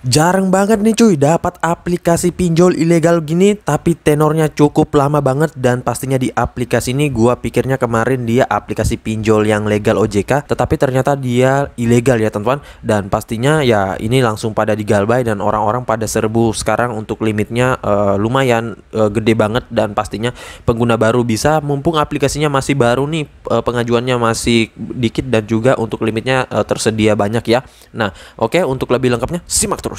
Jarang banget nih cuy dapat aplikasi pinjol ilegal gini tapi tenornya cukup lama banget, dan pastinya di aplikasi ini gua pikirnya kemarin dia aplikasi pinjol yang legal OJK, tetapi ternyata dia ilegal ya teman-teman. Dan pastinya ya ini langsung pada digalbay dan orang-orang pada serbu sekarang untuk limitnya lumayan gede banget, dan pastinya pengguna baru bisa mumpung aplikasinya masih baru nih, pengajuannya masih dikit dan juga untuk limitnya tersedia banyak ya. Nah, oke, untuk lebih lengkapnya simak terus.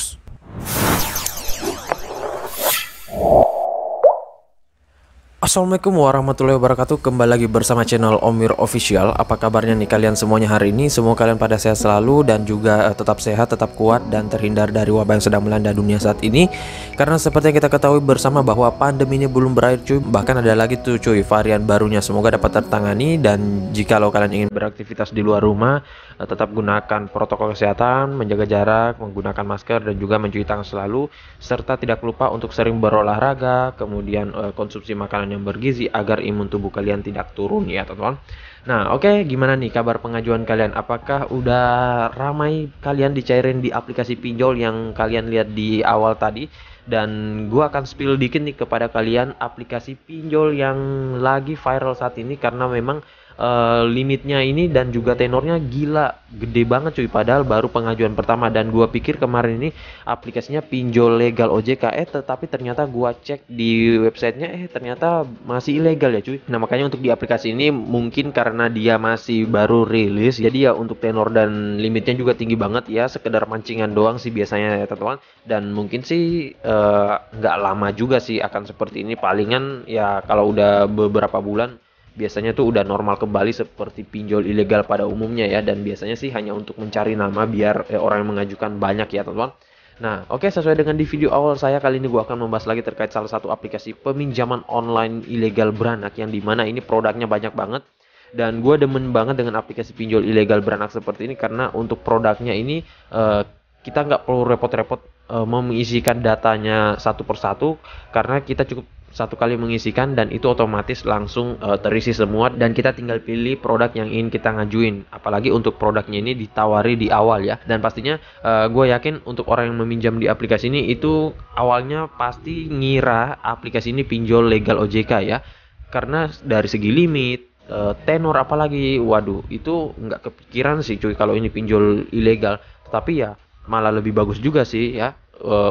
Assalamualaikum warahmatullahi wabarakatuh. Kembali lagi bersama channel Omir Official. Apa kabarnya nih kalian semuanya hari ini? Semoga kalian pada sehat selalu dan juga tetap sehat, tetap kuat dan terhindar dari wabah yang sedang melanda dunia saat ini. Karena seperti yang kita ketahui bersama bahwa pandemi ini belum berakhir cuy. Bahkan ada lagi tuh cuy varian barunya. Semoga dapat tertangani, dan jikalau kalian ingin beraktivitas di luar rumah, tetap gunakan protokol kesehatan, menjaga jarak, menggunakan masker dan juga mencuci tangan selalu, serta tidak lupa untuk sering berolahraga, kemudian konsumsi makanan yang bergizi agar imun tubuh kalian tidak turun ya teman-teman. Nah oke, gimana nih kabar pengajuan kalian? Apakah udah ramai kalian dicairin di aplikasi pinjol yang kalian lihat di awal tadi? Dan gua akan spill dikit nih kepada kalian aplikasi pinjol yang lagi viral saat ini, karena memang limitnya ini dan juga tenornya gila gede banget cuy, padahal baru pengajuan pertama. Dan gua pikir kemarin ini aplikasinya pinjol legal OJK, tetapi ternyata gua cek di websitenya ternyata masih ilegal ya cuy. Nah makanya untuk di aplikasi ini mungkin karena dia masih baru rilis, jadi ya untuk tenor dan limitnya juga tinggi banget ya, sekedar mancingan doang sih biasanya ya teman-teman. Dan mungkin sih nggak lama juga sih akan seperti ini, palingan ya kalau udah beberapa bulan biasanya tuh udah normal kembali seperti pinjol ilegal pada umumnya ya. Dan biasanya sih hanya untuk mencari nama biar orang yang mengajukan banyak ya teman-teman. Nah oke, sesuai dengan di video awal saya, kali ini gue akan membahas lagi terkait salah satu aplikasi peminjaman online ilegal beranak, yang dimana ini produknya banyak banget. Dan gue demen banget dengan aplikasi pinjol ilegal beranak seperti ini, karena untuk produknya ini kita nggak perlu repot-repot mengisikan datanya satu persatu, karena kita cukup satu kali mengisikan dan itu otomatis langsung terisi semua, dan kita tinggal pilih produk yang ingin kita ngajuin. Apalagi untuk produknya ini ditawari di awal ya. Dan pastinya gue yakin untuk orang yang meminjam di aplikasi ini itu awalnya pasti ngira aplikasi ini pinjol legal OJK ya, karena dari segi limit, tenor apalagi, waduh itu nggak kepikiran sih cuy kalau ini pinjol ilegal. Tetapi ya malah lebih bagus juga sih ya.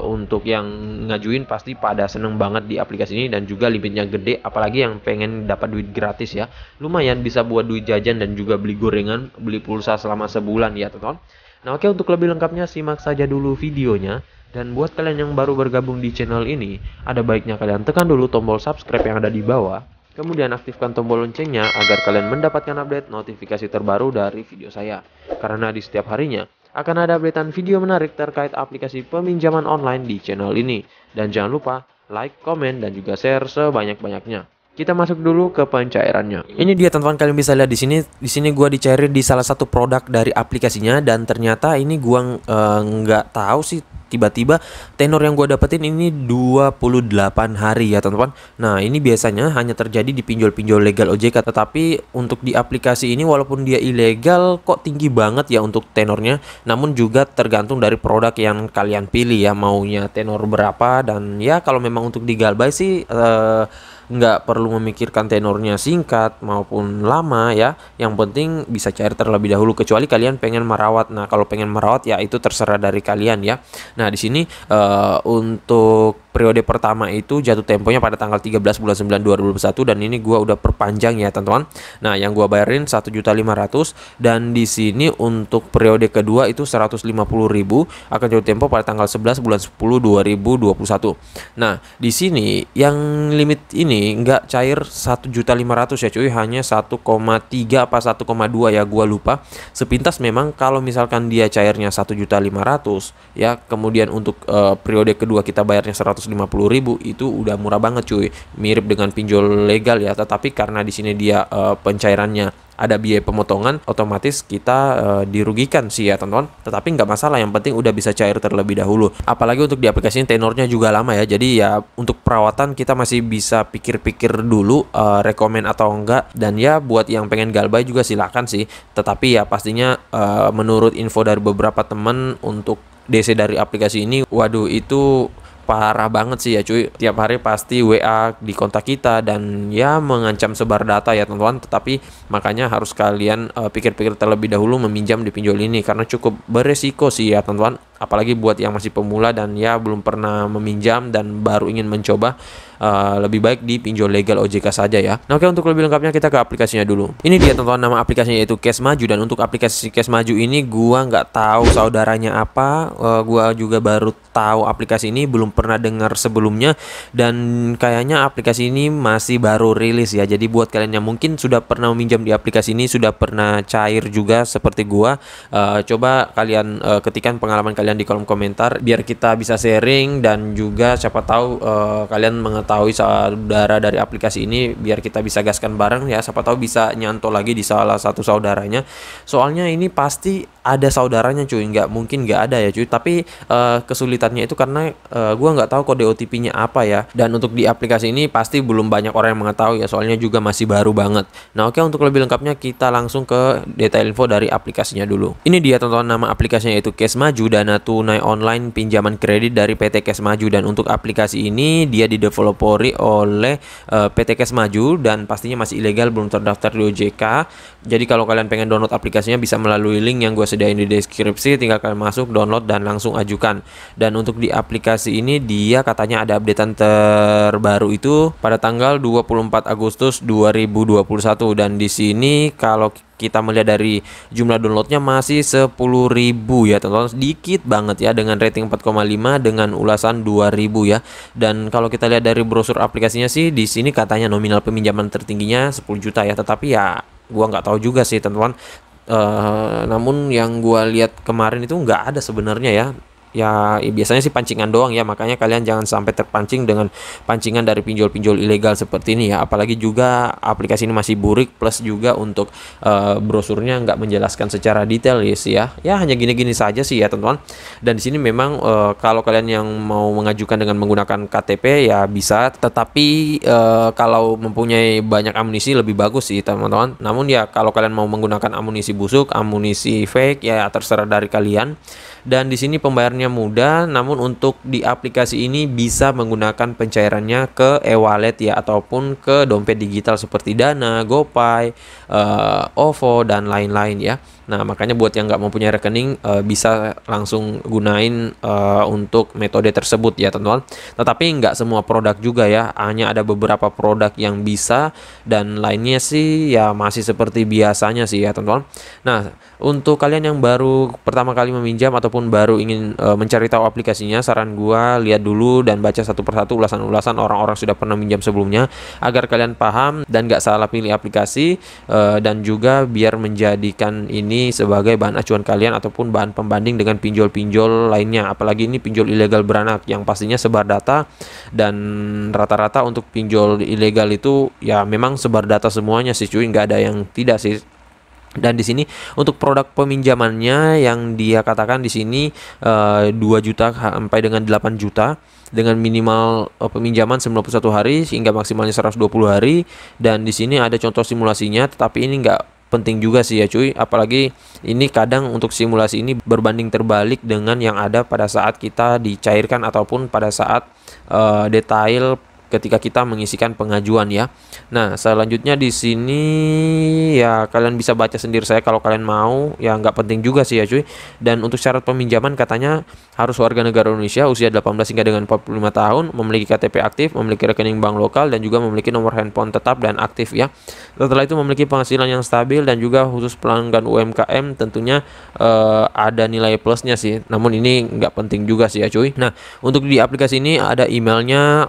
Untuk yang ngajuin pasti pada seneng banget di aplikasi ini, dan juga limitnya gede, apalagi yang pengen dapat duit gratis ya, lumayan bisa buat duit jajan dan juga beli gorengan, beli pulsa selama sebulan ya teman-teman. Nah oke, untuk lebih lengkapnya simak saja dulu videonya. Dan buat kalian yang baru bergabung di channel ini, ada baiknya kalian tekan dulu tombol subscribe yang ada di bawah, kemudian aktifkan tombol loncengnya agar kalian mendapatkan update notifikasi terbaru dari video saya. Karena di setiap harinya akan ada updatean video menarik terkait aplikasi peminjaman online di channel ini. Dan jangan lupa like, komen, dan juga share sebanyak-banyaknya. Kita masuk dulu ke pencairannya. Ini dia teman-teman, kalian bisa lihat di sini. Di sini gua dicairin di salah satu produk dari aplikasinya, dan ternyata ini gua nggak tahu sih, tiba-tiba tenor yang gue dapetin ini 28 hari ya teman-teman. Nah ini biasanya hanya terjadi di pinjol-pinjol legal OJK, tetapi untuk di aplikasi ini walaupun dia ilegal kok tinggi banget ya untuk tenornya. Namun juga tergantung dari produk yang kalian pilih ya, maunya tenor berapa. Dan ya kalau memang untuk digalbay sih nggak perlu memikirkan tenornya singkat maupun lama ya, yang penting bisa cair terlebih dahulu, kecuali kalian pengen merawat. Nah kalau pengen merawat ya itu terserah dari kalian ya. Nah di sini untuk periode pertama itu jatuh temponya pada tanggal 13 bulan 9 2021, dan ini gua udah perpanjang ya teman-teman. Nah yang gua bayarin 1.500.000, dan di sini untuk periode kedua itu 150.000 akan jatuh tempo pada tanggal 11 bulan 10 2021. Nah di sini yang limit ini nggak cair 1.500.000 ya cuy, hanya 1,3 apa 1,2 ya, gua lupa. Sepintas memang kalau misalkan dia cairnya 1.500.000 ya, kemudian untuk periode kedua kita bayarnya 150.000, itu udah murah banget cuy, mirip dengan pinjol legal ya. Tetapi karena di sini dia pencairannya ada biaya pemotongan, otomatis kita dirugikan sih ya teman-teman. Tetapi nggak masalah, yang penting udah bisa cair terlebih dahulu. Apalagi untuk di aplikasi ini tenornya juga lama ya, jadi ya untuk perawatan kita masih bisa pikir-pikir dulu rekomen atau enggak. Dan ya buat yang pengen galbay juga silakan sih, tetapi ya pastinya menurut info dari beberapa temen untuk DC dari aplikasi ini, waduh itu parah banget sih ya cuy. Tiap hari pasti WA di kontak kita dan ya mengancam sebar data ya teman-teman. Tetapi makanya harus kalian pikir-pikir terlebih dahulu meminjam di pinjol ini, karena cukup beresiko sih ya teman-teman. Apalagi buat yang masih pemula dan ya belum pernah meminjam dan baru ingin mencoba, lebih baik di pinjol legal OJK saja ya. Nah oke, untuk lebih lengkapnya kita ke aplikasinya dulu. Ini dia teman-teman, nama aplikasinya yaitu Cash Maju, dan untuk aplikasi Cash Maju ini gua nggak tahu saudaranya apa, gua juga baru tahu aplikasi ini, belum pernah dengar sebelumnya, dan kayaknya aplikasi ini masih baru rilis ya. Jadi buat kalian yang mungkin sudah pernah meminjam di aplikasi ini, sudah pernah cair juga seperti gua, coba kalian ketikkan pengalaman kalian di kolom komentar biar kita bisa sharing, dan juga siapa tahu kalian mengetahui saudara dari aplikasi ini biar kita bisa gaskan bareng ya. Siapa tahu bisa nyantol lagi di salah satu saudaranya. Soalnya ini pasti ada saudaranya cuy, nggak mungkin nggak ada ya cuy. Tapi kesulitannya itu karena gua nggak tahu kode OTP-nya apa ya. Dan untuk di aplikasi ini pasti belum banyak orang yang mengetahui ya, soalnya juga masih baru banget. Nah oke, untuk lebih lengkapnya kita langsung ke detail info dari aplikasinya dulu. Ini dia teman-teman, nama aplikasinya yaitu Cash Maju, dana tunai online pinjaman kredit dari PT Cash Maju. Dan untuk aplikasi ini dia dideveloperi oleh PT Cash Maju dan pastinya masih ilegal, belum terdaftar di OJK. Jadi kalau kalian pengen download aplikasinya bisa melalui link yang gue sediain di deskripsi, tinggal kalian masuk, download, dan langsung ajukan. Dan untuk di aplikasi ini dia katanya ada updatean terbaru itu pada tanggal 24 Agustus 2021, dan di sini kalau kita melihat dari jumlah downloadnya masih 10.000 ya teman-teman, sedikit banget ya, dengan rating 4,5 dengan ulasan 2.000 ya. Dan kalau kita lihat dari brosur aplikasinya sih, di sini katanya nominal peminjaman tertingginya 10 juta ya, tetapi ya gua nggak tahu juga sih teman-teman. Namun yang gua lihat kemarin itu nggak ada sebenarnya ya. Ya biasanya sih pancingan doang ya, makanya kalian jangan sampai terpancing dengan pancingan dari pinjol-pinjol ilegal seperti ini ya. Apalagi juga aplikasi ini masih burik, plus juga untuk brosurnya nggak menjelaskan secara detail ya. Ya hanya gini-gini saja sih ya teman-teman. Dan di sini memang kalau kalian yang mau mengajukan dengan menggunakan KTP ya bisa, tetapi kalau mempunyai banyak amunisi lebih bagus sih teman-teman. Namun ya kalau kalian mau menggunakan amunisi busuk, amunisi fake ya terserah dari kalian. Dan di sini pembayarannya mudah, namun untuk di aplikasi ini bisa menggunakan pencairannya ke e-wallet ya, ataupun ke dompet digital seperti Dana, GoPay, OVO, dan lain-lain ya. Nah makanya buat yang nggak mempunyai rekening bisa langsung gunain untuk metode tersebut ya teman-teman. Tetapi nggak semua produk juga ya, hanya ada beberapa produk yang bisa, dan lainnya sih ya masih seperti biasanya sih ya teman-teman. Nah untuk kalian yang baru pertama kali meminjam ataupun baru ingin mencari tahu aplikasinya, saran gua lihat dulu dan baca satu persatu ulasan-ulasan orang-orang sudah pernah minjam sebelumnya, agar kalian paham dan nggak salah pilih aplikasi, dan juga biar menjadikan ini sebagai bahan acuan kalian ataupun bahan pembanding dengan pinjol-pinjol lainnya. Apalagi ini pinjol ilegal beranak yang pastinya sebar data, dan rata-rata untuk pinjol ilegal itu ya memang sebar data semuanya sih cuy, nggak ada yang tidak sih. Dan di sini untuk produk peminjamannya yang dia katakan di sini 2 juta sampai dengan 8 juta dengan minimal peminjaman 91 hari hingga maksimalnya 120 hari. Dan di sini ada contoh simulasinya, tetapi ini nggak penting juga sih ya cuy. Apalagi ini kadang untuk simulasi ini berbanding terbalik dengan yang ada pada saat kita dicairkan ataupun pada saat detail ketika kita mengisikan pengajuan ya. Nah selanjutnya di sini ya kalian bisa baca sendiri saya kalau kalian mau, ya nggak penting juga sih ya cuy. Dan untuk syarat peminjaman katanya harus warga negara Indonesia, usia 18 hingga dengan 45 tahun, memiliki KTP aktif, memiliki rekening bank lokal, dan juga memiliki nomor handphone tetap dan aktif ya. Setelah itu memiliki penghasilan yang stabil, dan juga khusus pelanggan UMKM tentunya ada nilai plusnya sih. Namun ini nggak penting juga sih ya cuy. Nah untuk di aplikasi ini ada emailnya,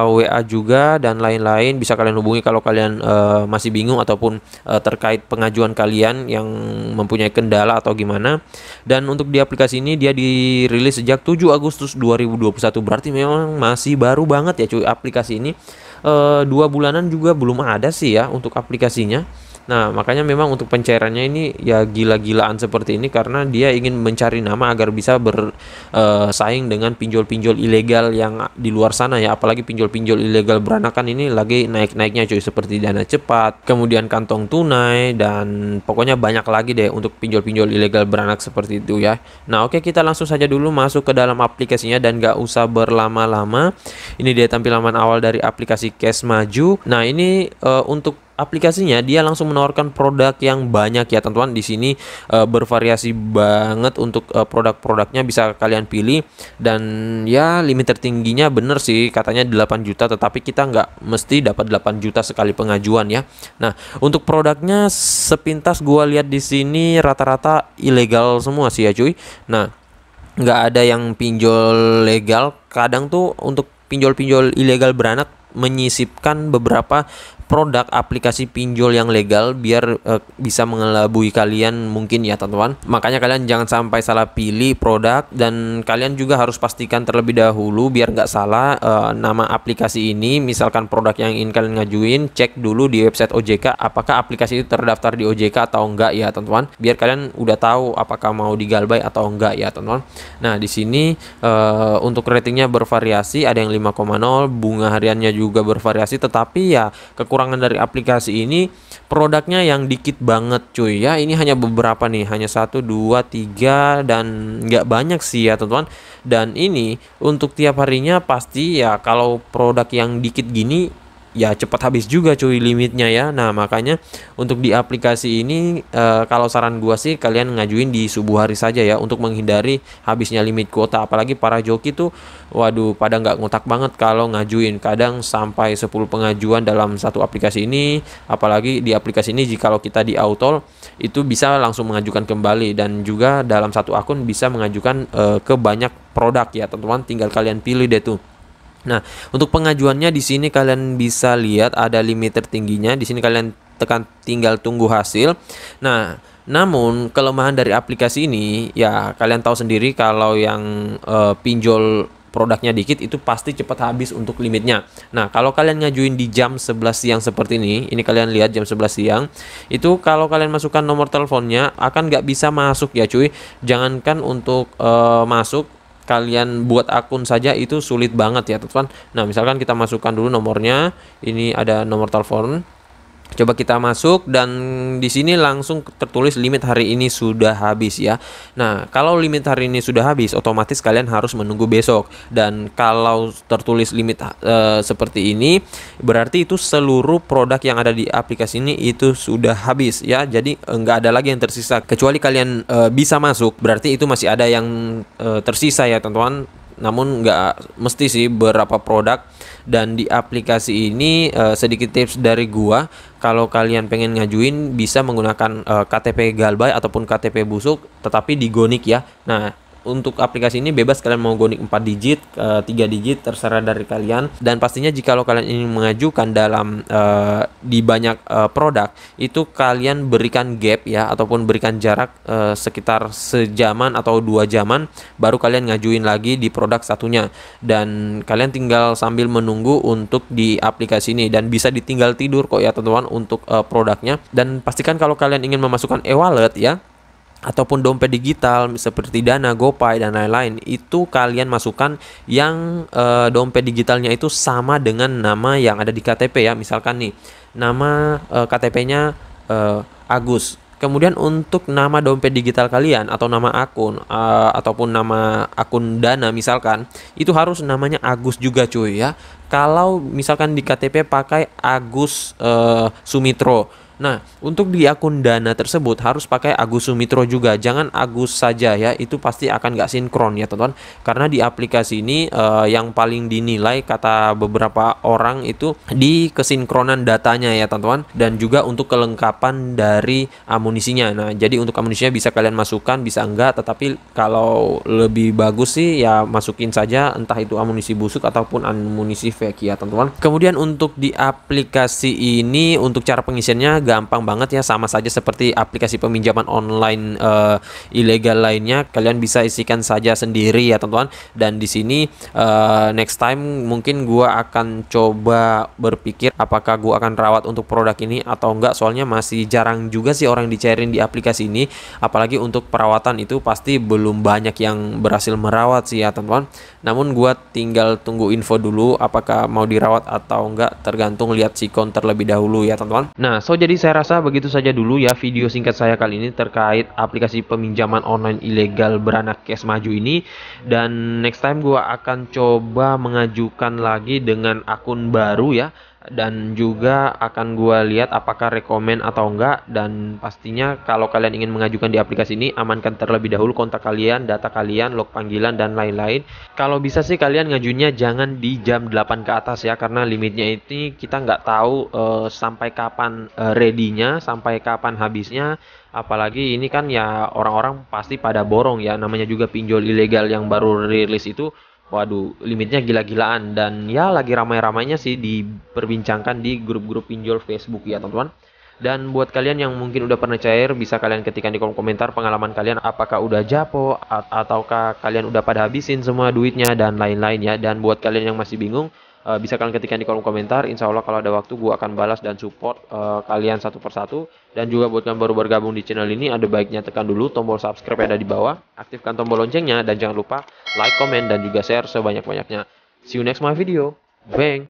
WA juga, dan lain-lain. Bisa kalian hubungi kalau kalian masih bingung ataupun terkait pengajuan kalian yang mempunyai kendala atau gimana. Dan untuk di aplikasi ini dia dirilis sejak 7 Agustus 2021, berarti memang masih baru banget ya cuy aplikasi ini. 2 bulanan juga belum ada sih ya untuk aplikasinya. Nah, makanya memang untuk pencairannya ini ya gila-gilaan seperti ini karena dia ingin mencari nama agar bisa bersaing dengan pinjol-pinjol ilegal yang di luar sana ya. Apalagi pinjol-pinjol ilegal beranakan ini lagi naik-naiknya cuy, seperti dana cepat, kemudian kantong tunai, dan pokoknya banyak lagi deh untuk pinjol-pinjol ilegal beranak seperti itu ya. Nah, oke, kita langsung saja dulu masuk ke dalam aplikasinya dan gak usah berlama-lama. Ini dia tampilan awal dari aplikasi Cash Maju. Nah, ini untuk aplikasinya dia langsung menawarkan produk yang banyak ya teman-teman. Di sini bervariasi banget untuk produk-produknya, bisa kalian pilih, dan ya limit tertingginya bener sih katanya 8 juta, tetapi kita nggak mesti dapat 8 juta sekali pengajuan ya. Nah, untuk produknya sepintas gua lihat di sini rata-rata ilegal semua sih ya cuy. Nah, nggak ada yang pinjol legal. Kadang tuh untuk pinjol-pinjol ilegal beranak menyisipkan beberapa produk aplikasi pinjol yang legal biar bisa mengelabui kalian mungkin ya teman-teman. Makanya kalian jangan sampai salah pilih produk, dan kalian juga harus pastikan terlebih dahulu biar nggak salah nama aplikasi ini. Misalkan produk yang ingin kalian ngajuin, cek dulu di website OJK apakah aplikasi itu terdaftar di OJK atau enggak ya teman-teman, biar kalian udah tahu apakah mau digalbay atau enggak ya teman-teman. Nah, di sini untuk ratingnya bervariasi, ada yang 5,0, bunga hariannya juga bervariasi, tetapi ya kekurangan dari aplikasi ini produknya yang dikit banget cuy ya. Ini hanya beberapa nih, hanya 1, 2, 3, dan nggak banyak sih ya teman-teman. Dan ini untuk tiap harinya pasti ya, kalau produk yang dikit gini ya cepat habis juga cuy limitnya ya. Nah, makanya untuk di aplikasi ini kalau saran gua sih kalian ngajuin di subuh hari saja ya, untuk menghindari habisnya limit kuota. Apalagi para joki tuh waduh pada nggak ngotak banget kalau ngajuin, kadang sampai 10 pengajuan dalam satu aplikasi ini. Apalagi di aplikasi ini jikalau kita di auto itu bisa langsung mengajukan kembali, dan juga dalam satu akun bisa mengajukan ke banyak produk ya teman-teman. Tinggal kalian pilih deh tuh. Nah, untuk pengajuannya di sini kalian bisa lihat ada limit tertingginya. Di sini kalian tekan tinggal tunggu hasil. Nah, namun kelemahan dari aplikasi ini ya kalian tahu sendiri, kalau yang pinjol produknya dikit itu pasti cepat habis untuk limitnya. Nah, kalau kalian ngajuin di jam 11 siang seperti ini kalian lihat jam 11 siang, itu kalau kalian masukkan nomor teleponnya akan nggak bisa masuk ya cuy. Jangankan untuk masuk, kalian buat akun saja itu sulit banget ya teman-teman. Nah, misalkan kita masukkan dulu nomornya, ini ada nomor telepon. Coba kita masuk, dan di sini langsung tertulis limit hari ini sudah habis ya. Nah, kalau limit hari ini sudah habis, otomatis kalian harus menunggu besok. Dan kalau tertulis limit seperti ini, berarti itu seluruh produk yang ada di aplikasi ini itu sudah habis ya. Jadi nggak ada lagi yang tersisa. Kecuali kalian bisa masuk, berarti itu masih ada yang tersisa ya teman-teman. Namun nggak mesti sih beberapa produk. Dan di aplikasi ini sedikit tips dari gua, kalau kalian pengen ngajuin bisa menggunakan KTP galbay ataupun KTP busuk, tetapi di Gonik ya. Nah, untuk aplikasi ini bebas kalian mau Gonik 4 digit, 3 digit, terserah dari kalian. Dan pastinya jika kalian ingin mengajukan dalam di banyak produk, itu kalian berikan gap ya, ataupun berikan jarak sekitar sejaman atau 2 jaman, baru kalian ngajuin lagi di produk satunya. Dan kalian tinggal sambil menunggu untuk di aplikasi ini, dan bisa ditinggal tidur kok ya teman-teman untuk produknya. Dan pastikan kalau kalian ingin memasukkan e-wallet ya, ataupun dompet digital seperti Dana, GoPay, dan lain-lain, itu kalian masukkan yang dompet digitalnya itu sama dengan nama yang ada di KTP ya. Misalkan nih, nama KTP-nya Agus. Kemudian untuk nama dompet digital kalian atau nama akun ataupun nama akun Dana misalkan, itu harus namanya Agus juga cuy ya. Kalau misalkan di KTP pakai Agus Sumitro, nah, untuk di akun Dana tersebut harus pakai Agus Sumitro juga, jangan Agus saja ya, itu pasti akan nggak sinkron ya teman-teman. Karena di aplikasi ini yang paling dinilai kata beberapa orang itu di kesinkronan datanya ya teman-teman, dan juga untuk kelengkapan dari amunisinya. Nah, jadi untuk amunisinya bisa kalian masukkan, bisa enggak, tetapi kalau lebih bagus sih ya masukin saja, entah itu amunisi busuk ataupun amunisi fake ya teman-teman. Kemudian untuk di aplikasi ini untuk cara pengisiannya gampang banget ya, sama saja seperti aplikasi peminjaman online ilegal lainnya. Kalian bisa isikan saja sendiri ya teman-teman. Dan di sini next time mungkin gua akan coba berpikir apakah gua akan rawat untuk produk ini atau enggak, soalnya masih jarang juga sih orang dicairin di aplikasi ini. Apalagi untuk perawatan itu pasti belum banyak yang berhasil merawat sih ya teman-teman. Namun gua tinggal tunggu info dulu apakah mau dirawat atau enggak, tergantung lihat sikon terlebih dahulu ya teman-teman. Nah, jadi saya rasa begitu saja dulu ya video singkat saya kali ini terkait aplikasi peminjaman online ilegal beranak cash maju ini. Dan next time gua akan coba mengajukan lagi dengan akun baru ya, dan juga akan gua lihat apakah rekomen atau enggak. Dan pastinya kalau kalian ingin mengajukan di aplikasi ini, amankan terlebih dahulu kontak kalian, data kalian, log panggilan dan lain-lain. Kalau bisa sih kalian ngajunya jangan di jam 8 ke atas ya, karena limitnya ini kita nggak tahu sampai kapan ready-nya, sampai kapan habisnya. Apalagi ini kan ya orang-orang pasti pada borong ya, namanya juga pinjol ilegal yang baru rilis itu. Waduh, limitnya gila-gilaan, dan ya lagi ramai-ramainya sih diperbincangkan di grup-grup pinjol Facebook ya teman-teman. Dan buat kalian yang mungkin udah pernah cair, bisa kalian ketikkan di kolom komentar pengalaman kalian, apakah udah japo ataukah kalian udah pada habisin semua duitnya dan lain-lain ya. Dan buat kalian yang masih bingung, bisa kalian ketikkan di kolom komentar. Insya Allah kalau ada waktu gue akan balas dan support kalian satu persatu. Dan juga buat kalian baru bergabung di channel ini, ada baiknya tekan dulu tombol subscribe yang ada di bawah, aktifkan tombol loncengnya, dan jangan lupa like, comment, dan juga share sebanyak-banyaknya. See you next my video. Bang!